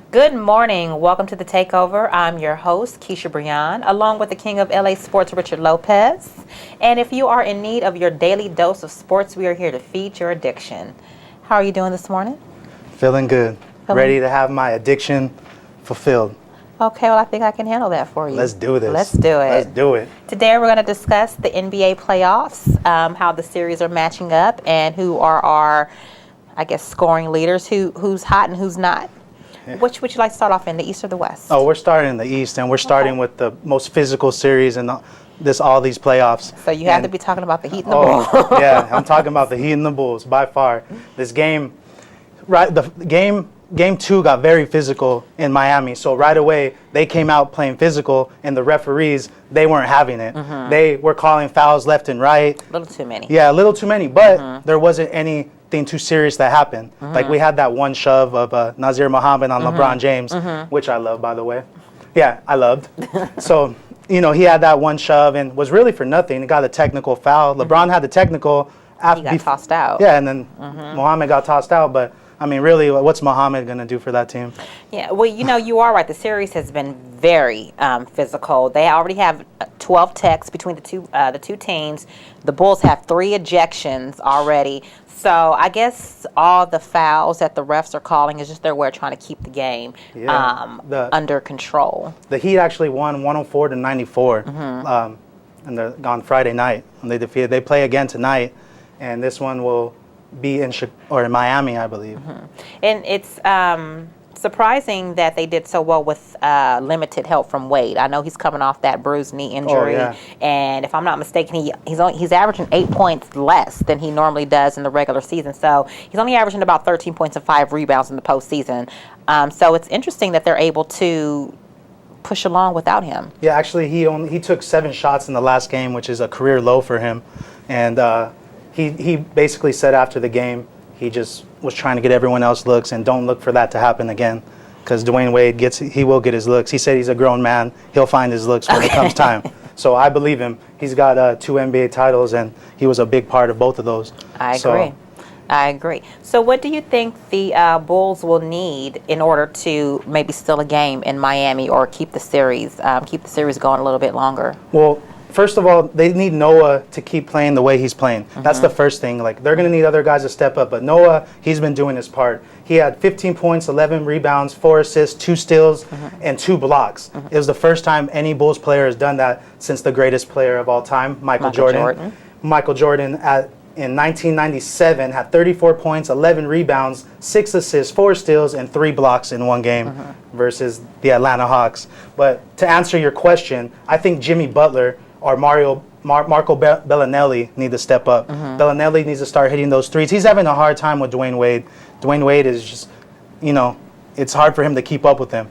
Good morning. Welcome to the TakeOver. I'm your host, Khisha Brij'on, along with the king of LA sports, Richard Lopez. And if you are in need of your daily dose of sports, we are here to feed your addiction. How are you doing this morning? Feeling good. Ready to have my addiction fulfilled. Okay, well, I think I can handle that for you. Let's do this. Let's do it. Let's do it. Today, we're going to discuss the NBA playoffs, how the series are matching up, and who are our, scoring leaders, who's hot and who's not. Yeah. Which would you like to start off in, the East or the West? Oh, we're starting in the East, and we're starting with the most physical series in all these playoffs. So you have to be talking about the Heat and the Bulls. Yeah, I'm talking about the Heat and the Bulls by far. This game, Game 2 got very physical in Miami, so right away they came out playing physical, and the referees, they weren't having it. Mm-hmm. They were calling fouls left and right. A little too many. Yeah, a little too many, but there wasn't anything too serious that happened. Mm-hmm. Like we had that one shove of Nazir Muhammad on LeBron James, which I love, by the way. Yeah, I loved. So, he had that one shove and was really for nothing. He got a technical foul. LeBron had the technical. He got tossed out. Yeah, and then Muhammad got tossed out, but really, what's Muhammad going to do for that team? Yeah, well, you are right. The series has been very physical. They already have 12 techs between the two teams. The Bulls have 3 ejections already. So I guess all the fouls that the refs are calling is just their way of trying to keep the game under control. The Heat actually won 104-94 on Friday night. And they play again tonight, and this one will be in Miami, I believe. And it's surprising that they did so well with limited help from Wade. I know he's coming off that bruised knee injury, and if I'm not mistaken, he's averaging 8 points less than he normally does in the regular season. So he's only averaging about 13 points and 5 rebounds in the postseason. So it's interesting that they're able to push along without him. Yeah, actually, he took 7 shots in the last game, which is a career low for him, and he basically said after the game, he just was trying to get everyone else looks, and don't look for that to happen again, because Dwayne Wade he will get his looks. He said he's a grown man. He'll find his looks when it comes time. So I believe him. He's got 2 NBA titles, and he was a big part of both of those. I agree. So what do you think the Bulls will need in order to maybe steal a game in Miami or keep the series going a little bit longer? Well, first of all, they need Noah to keep playing the way he's playing. That's the first thing. Like, they're going to need other guys to step up. But Noah, he's been doing his part. He had 15 points, 11 rebounds, 4 assists, 2 steals, and 2 blocks. It was the first time any Bulls player has done that since the greatest player of all time, Michael Jordan. Michael Jordan in 1997 had 34 points, 11 rebounds, 6 assists, 4 steals, and 3 blocks in one game versus the Atlanta Hawks. But to answer your question, I think Jimmy Butler or Marco Bellinelli need to step up. Bellinelli needs to start hitting those threes. He's having a hard time with Dwayne Wade. Dwayne Wade is just, it's hard for him to keep up with him.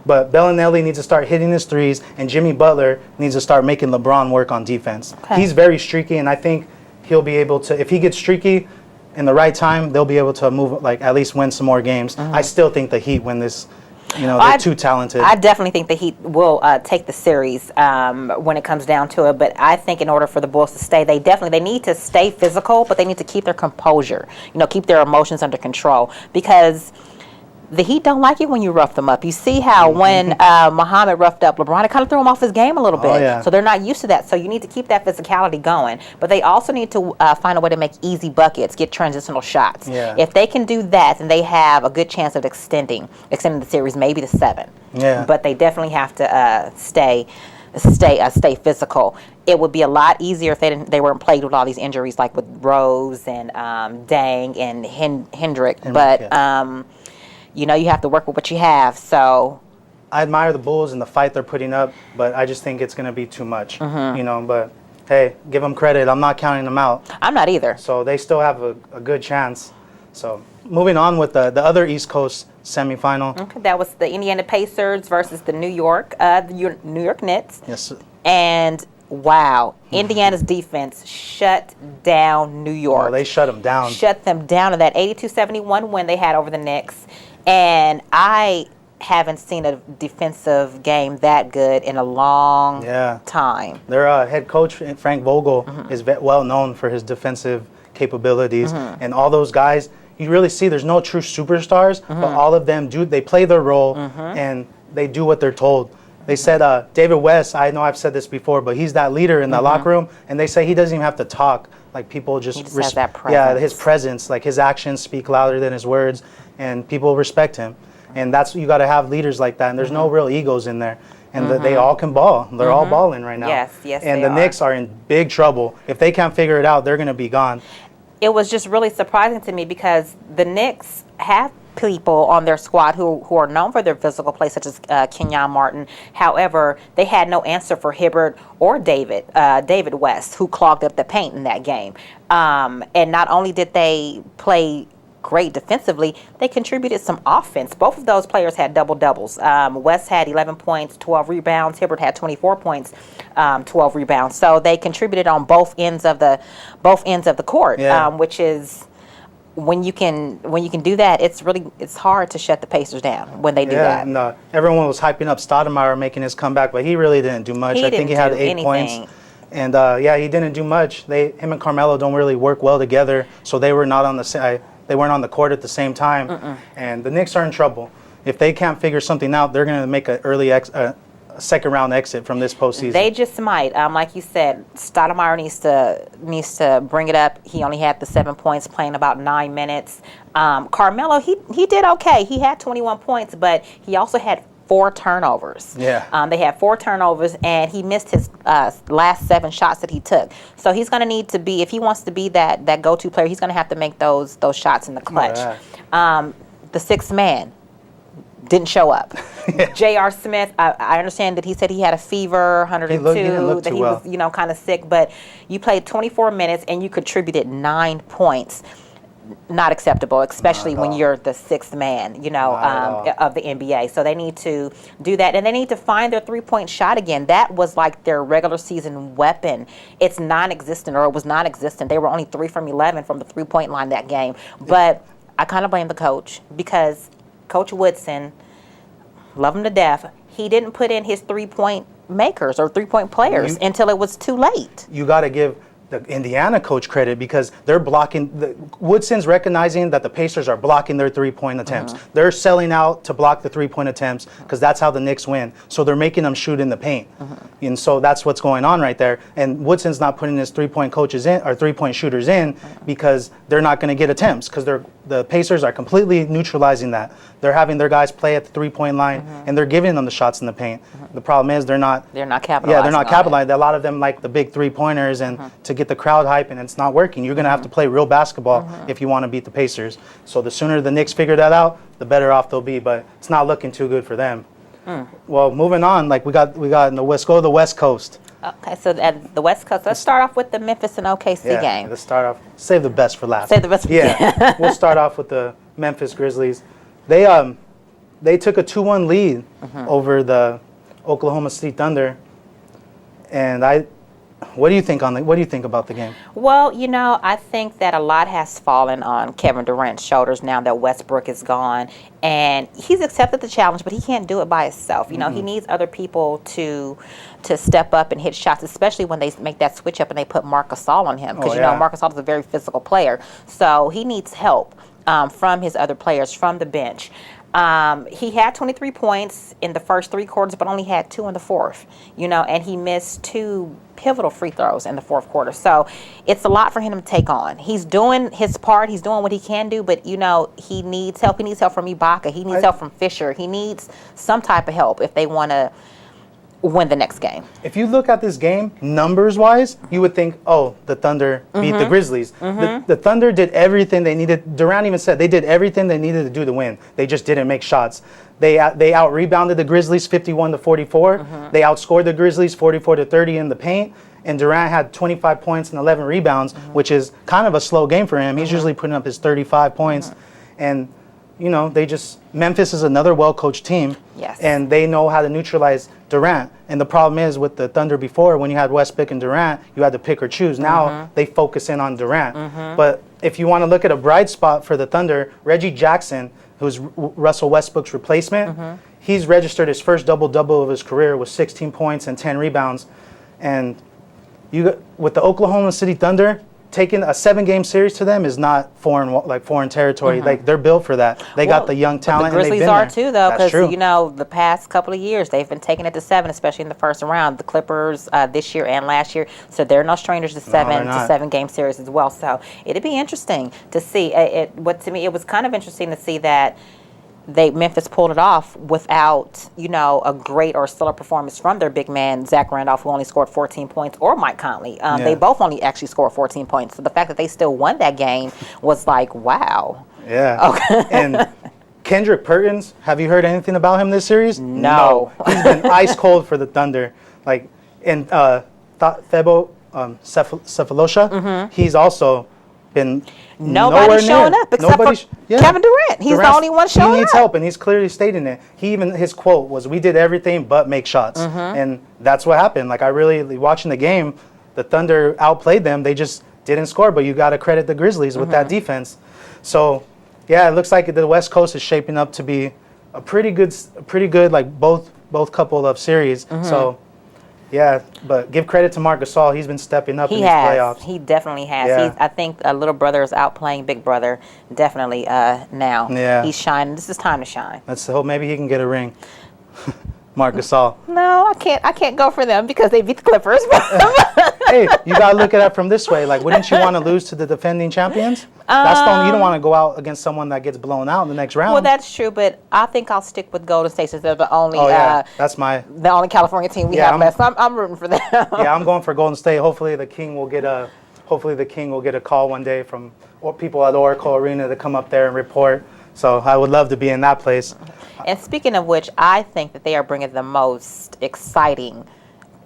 But Bellinelli needs to start hitting his threes, and Jimmy Butler needs to start making LeBron work on defense. Okay. He's very streaky, and I think he'll be able to, if he gets streaky in the right time, they'll be able to move, at least win some more games. I still think the Heat win this. They're too talented. I definitely think the Heat will take the series when it comes down to it. But I think in order for the Bulls to stay, they need to stay physical, but they need to keep their composure. Keep their emotions under control, because the Heat don't like it when you rough them up. You see how when Muhammad roughed up LeBron, it kind of threw him off his game a little bit. So they're not used to that. So you need to keep that physicality going. But they also need to find a way to make easy buckets, get transitional shots. If they can do that, then they have a good chance of extending the series, maybe to 7. But they definitely have to stay physical. It would be a lot easier if they weren't plagued with all these injuries, like with Rose and Dang and Hendrick. But you have to work with what you have. So I admire the Bulls and the fight they're putting up, but I just think it's going to be too much. But hey, give them credit. I'm not counting them out. I'm not either. So they still have a good chance. So moving on with the other East Coast semifinal. Okay, that was the Indiana Pacers versus the New York Nets. Yes, sir. And wow, Indiana's defense shut down New York. Oh, they shut them down. Shut them down in that 82-71 win they had over the Knicks. And I haven't seen a defensive game that good in a long time. Their head coach, Frank Vogel, is well known for his defensive capabilities. And all those guys, you really see there's no true superstars, but all of them they play their role and they do what they're told. They said David West, I know I've said this before, but he's that leader in the locker room, and they say he doesn't even have to talk. Like people just, he just has that presence. Yeah, his presence, like his actions speak louder than his words, and people respect him. And that's you got to have leaders like that. And there's no real egos in there, and they all can ball. They're all balling right now. Yes, and the Knicks are in big trouble. If they can't figure it out, they're going to be gone. It was just really surprising to me because the Knicks have people on their squad who are known for their physical play, such as Kenyon Martin. However, they had no answer for Hibbert or David West, who clogged up the paint in that game. And not only did they play great defensively, they contributed some offense. Both of those players had double-doubles. West had 11 points, 12 rebounds. Hibbert had 24 points, 12 rebounds. So they contributed on both ends of the court, which is when you can do that, it's hard to shut the Pacers down when they do that. And everyone was hyping up Stoudemire making his comeback, but he really didn't do much. I think he had 8 points. And he didn't do much. Him and Carmelo don't really work well together, so they were not on the they weren't on the court at the same time. And the Knicks are in trouble. If they can't figure something out, they're going to make an early second round exit from this postseason. They just might. Like you said, Stoudemire needs to bring it up. He only had the 7 points playing about 9 minutes. Carmelo, he did okay. He had 21 points, but he also had 4 turnovers. They had 4 turnovers, and he missed his last 7 shots that he took. So he's going to need to be, if he wants to be that go-to player, he's going to have to make those shots in the clutch. The sixth man didn't show up. J.R. Smith, I understand that he said he had a fever, 102, that he was kind of sick, but you played 24 minutes and you contributed 9 points. Not acceptable, especially when you're the sixth man, of the NBA. So they need to do that, and they need to find their three-point shot again. That was like their regular season weapon. It's non-existent, or it was non-existent. They were only 3 from 11 from the three-point line that game. But I kind of blame the coach because Coach Woodson, love him to death, he didn't put in his three-point makers or three-point players until it was too late. You got to give the Indiana coach credit because they're blocking. Woodson's recognizing that the Pacers are blocking their three-point attempts. They're selling out to block the three-point attempts because that's how the Knicks win. So they're making them shoot in the paint, and so that's what's going on right there. And Woodson's not putting his three-point coaches in or three-point shooters in because they're not going to get attempts because the Pacers are completely neutralizing that. They're having their guys play at the three-point line and they're giving them the shots in the paint. The problem is they're not capitalizing. Yeah, they're not capitalizing. A lot of them like the big three-pointers and to get the crowd hype, and it's not working. You're going to have to play real basketball if you want to beat the Pacers. So the sooner the Knicks figure that out, the better off they'll be. But it's not looking too good for them. Well, moving on, like we got in the West. Go to the West Coast. Okay, so at the West Coast, let's start off with the Memphis and OKC game. Let's start off. Save the best for last. Save the best. We'll start off with the Memphis Grizzlies. They took a 2-1 lead over the Oklahoma City Thunder, and what do you think about the game? Well, I think that a lot has fallen on Kevin Durant's shoulders now that Westbrook is gone, and he's accepted the challenge, but he can't do it by himself. He needs other people to step up and hit shots, especially when they make that switch up and they put Marc Gasol on him, because Marc Gasol is a very physical player, so he needs help from his other players, from the bench. He had 23 points in the first 3 quarters, but only had 2 in the fourth, and he missed 2 pivotal free throws in the fourth quarter. So it's a lot for him to take on. He's doing his part. He's doing what he can do, but, he needs help. He needs help from Ibaka. He needs help from Fisher. He needs some type of help if they want to win the next game. If you look at this game, numbers-wise, you would think, oh, the Thunder beat the Grizzlies. The Thunder did everything they needed. Durant even said they did everything they needed to do to win. They just didn't make shots. They out-rebounded the Grizzlies 51-44. They outscored the Grizzlies 44-30 in the paint. And Durant had 25 points and 11 rebounds, which is kind of a slow game for him. He's usually putting up his 35 points. And Memphis is another well-coached team. Yes. And they know how to neutralize Durant. And the problem is with the Thunder before, when you had Westbrook and Durant, you had to pick or choose. Now they focus in on Durant. But if you want to look at a bright spot for the Thunder, Reggie Jackson, who's Russell Westbrook's replacement, he's registered his first double-double of his career with 16 points and 10 rebounds. And with the Oklahoma City Thunder, taking a 7-game series to them is not foreign territory. Like they're built for that. They got the young talent. The Grizzlies and are too, though, That's true. because the past couple of years they've been taking it to 7, especially in the first round. The Clippers this year and last year, so they're no strangers to 7-game series as well. So it'd be interesting to see. To me, it was kind of interesting to see that Memphis pulled it off without, a great or stellar performance from their big man, Zach Randolph, who only scored 14 points, or Mike Conley. They both only actually scored 14 points. So the fact that they still won that game was like, wow. Yeah. Okay. And Kendrick Perkins, have you heard anything about him this series? No. He's been ice cold for the Thunder. And Thabo Cephalosha, he's also been nobody's showing up except for Kevin Durant. He's the only one showing up. He needs help, and he's clearly stating it. His quote was, "We did everything but make shots," and that's what happened. Like, I really watching the game, the Thunder outplayed them. They just didn't score, but you got to credit the Grizzlies with that defense. So, yeah, it looks like the West Coast is shaping up to be a pretty good like both couple of series. So. Yeah, but give credit to Marc Gasol. He's been stepping up in these playoffs. He definitely has. Yeah. I think little brother is outplaying big brother definitely now. Yeah. He's shining. This is time to shine. Let's hope maybe he can get a ring. Marc Gasol. No, I can't go for them because they beat the Clippers. Hey, you gotta look at it from this way. Like, wouldn't you want to lose to the defending champions? That's the only, you don't want to go out against someone that gets blown out in the next round. Well, that's true, but I think I'll stick with Golden State since they're the only the only California team we have left. So I'm rooting for them. Yeah, I'm going for Golden State. Hopefully the King will get a call one day from people at Oracle Arena to come up there and report. So I would love to be in that place. And speaking of which, I think that they are bringing the most exciting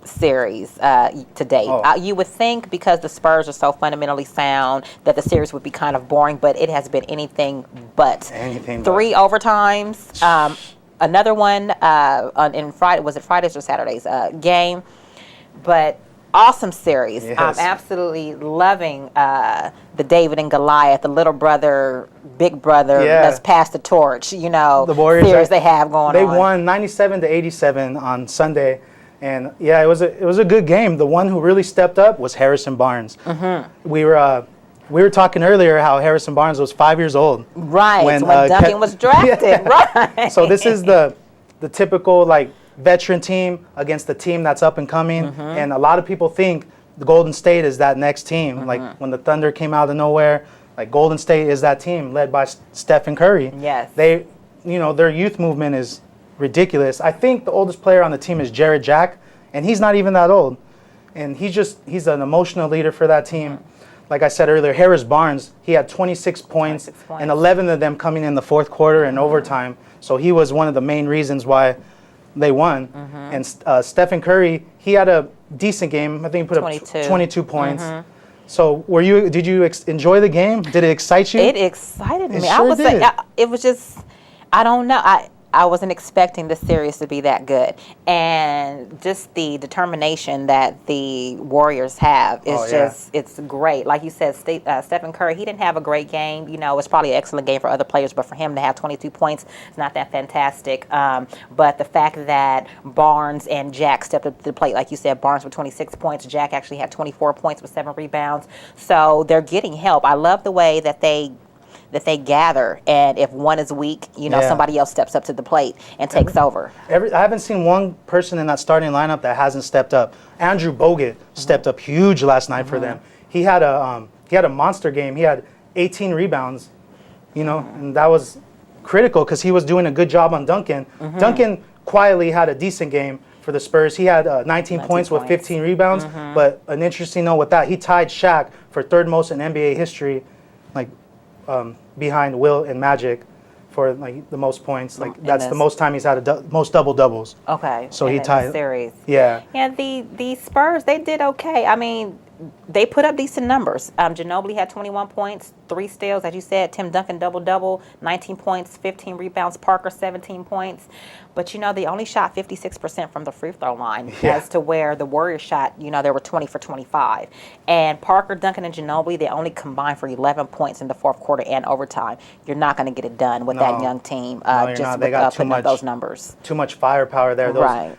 series to date. You would think because the Spurs are so fundamentally sound that the series would be kind of boring, but it has been anything but. 3 overtimes. Another one in Friday, was it Fridays or Saturdays game? But awesome series. Yes. I'm absolutely loving the David and Goliath, the little brother, big brother. Let's pass the torch. The Warriors series they have going on. They won 97-87 on Sunday. And yeah, it was a good game. The one who really stepped up was Harrison Barnes. We were talking earlier how Harrison Barnes was 5 years old. Right, when Duncan was drafted. Right. So this is the typical veteran team against the team that's up and coming. And a lot of people think the Golden State is that next team. Like when the Thunder came out of nowhere, Golden State is that team led by Stephen Curry. Yes. They, their youth movement is ridiculous. I think the oldest player on the team is Jared Jack, and he's not even that old. And he's an emotional leader for that team. Like I said earlier, Harris Barnes, he had 26 points, and 11 of them coming in the fourth quarter and overtime. So he was one of the main reasons why they won. And Stephen Curry, he had a decent game. I think he put up 22 points. So did you enjoy the game? Did it excite you? It excited me. Sure did. It was just, I don't know. I wasn't expecting this series to be that good. And just the determination that the Warriors have is it's great. Like you said, Stephen Curry, he didn't have a great game. It's probably an excellent game for other players, but for him to have 22 points is not that fantastic. But the fact that Barnes and Jack stepped up to the plate, like you said, Barnes with 26 points, Jack actually had 24 points with 7 rebounds. So they're getting help. I love the way that they gather, and if one is weak, somebody else steps up to the plate and takes over. I haven't seen one person in that starting lineup that hasn't stepped up. Andrew Bogut stepped up huge last night for them. He had a monster game. He had 18 rebounds, and that was critical because he was doing a good job on Duncan. Duncan quietly had a decent game for the Spurs. He had 19 points with 15 rebounds, but an interesting note with that, he tied Shaq for third most in NBA history, behind Will and Magic for the most points. That's the most time he's had most double doubles. Okay. So he tied the series. Yeah. Yeah. The Spurs, they did okay. I mean, they put up decent numbers. Ginobili had 21 points, 3 steals, as you said. Tim Duncan double-double, 19 points, 15 rebounds. Parker 17 points. But they only shot 56% from the free throw line, as to where the Warriors shot. They were 20 for 25. And Parker, Duncan, and Ginobili, they only combined for 11 points in the fourth quarter and overtime. You're not going to get it done with that young team. Just with putting up those numbers. Too much firepower there. Right.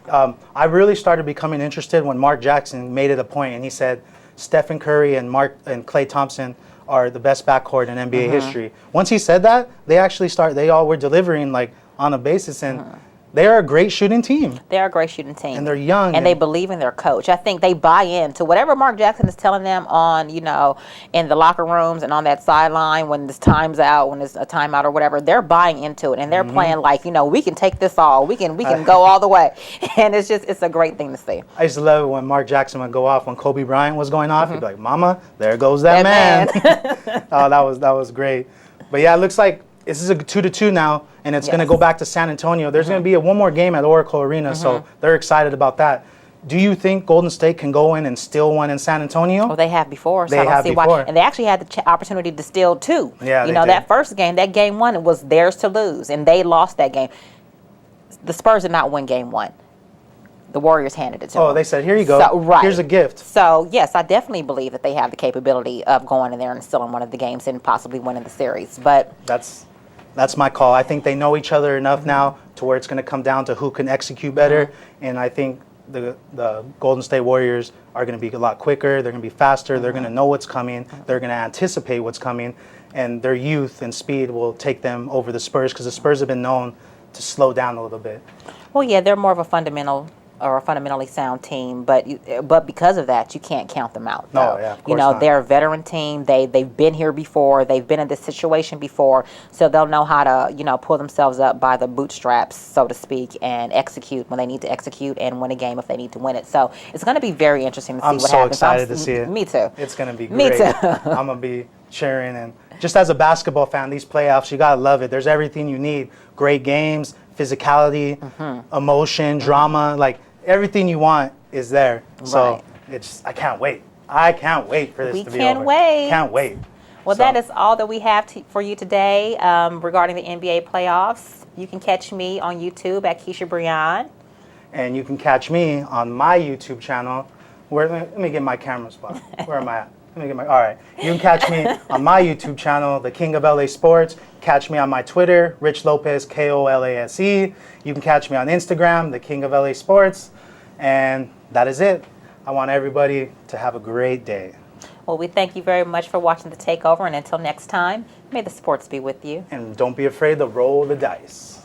I really started becoming interested when Mark Jackson made it a point, and he said, Stephen Curry and Klay Thompson are the best backcourt in NBA history. Once he said that, they all were delivering like on a basis, and they are a great shooting team. They're a great shooting team. And they're young. And they believe in their coach. I think they buy into whatever Mark Jackson is telling them on, in the locker rooms and on that sideline when this time's out, when it's a timeout or whatever. They're buying into it, and they're playing like, we can take this all. We can go all the way. And it's a great thing to see. I used to love it when Mark Jackson would go off when Kobe Bryant was going off. He'd be like, "Mama, there goes that man." Oh, that was great. But yeah, it looks like this is a 2-2 now, and it's going to go back to San Antonio. There's going to be one more game at Oracle Arena, so they're excited about that. Do you think Golden State can go in and steal one in San Antonio? Well, they have before, so I don't see why. And they actually had the opportunity to steal two. Yeah, that first game, that game one, it was theirs to lose, and they lost that game. The Spurs did not win game one. The Warriors handed it to them. Oh, they said, "Here you go. Here's a gift." So, yes, I definitely believe that they have the capability of going in there and stealing one of the games and possibly winning the series. But that's my call. I think they know each other enough now to where it's going to come down to who can execute better. And I think the Golden State Warriors are going to be a lot quicker. They're going to be faster. They're going to know what's coming. They're going to anticipate what's coming. And their youth and speed will take them over the Spurs, because the Spurs have been known to slow down a little bit. Well, yeah, they're more of a fundamentally sound team, but because of that, you can't count them out. No, yeah, of course not. They're a veteran team. They've been here before. They've been in this situation before, so they'll know how to pull themselves up by the bootstraps, so to speak, and execute when they need to execute and win a game if they need to win it. So it's going to be very interesting to see what happens. I'm so excited to see it. Me too. It's going to be great. Me too. I'm going to be cheering, and just as a basketball fan, these playoffs, you got to love it. There's everything you need. Great games, physicality, emotion, drama, like everything you want is there. So I can't wait. I can't wait for this to be over. We can't wait. Can't wait. Well, that is all that we have for you today regarding the NBA playoffs. You can catch me on YouTube at Khisha Brij'on. And you can catch me on my YouTube channel. Let me get my camera spot. Where am I at? All right. You can catch me on my YouTube channel, The King of LA Sports. Catch me on my Twitter, Rich Lopez, KOLASE. You can catch me on Instagram, The King of LA Sports. And that is it. I want everybody to have a great day. Well, we thank you very much for watching The Takeover. And until next time, may the sports be with you. And don't be afraid to roll the dice.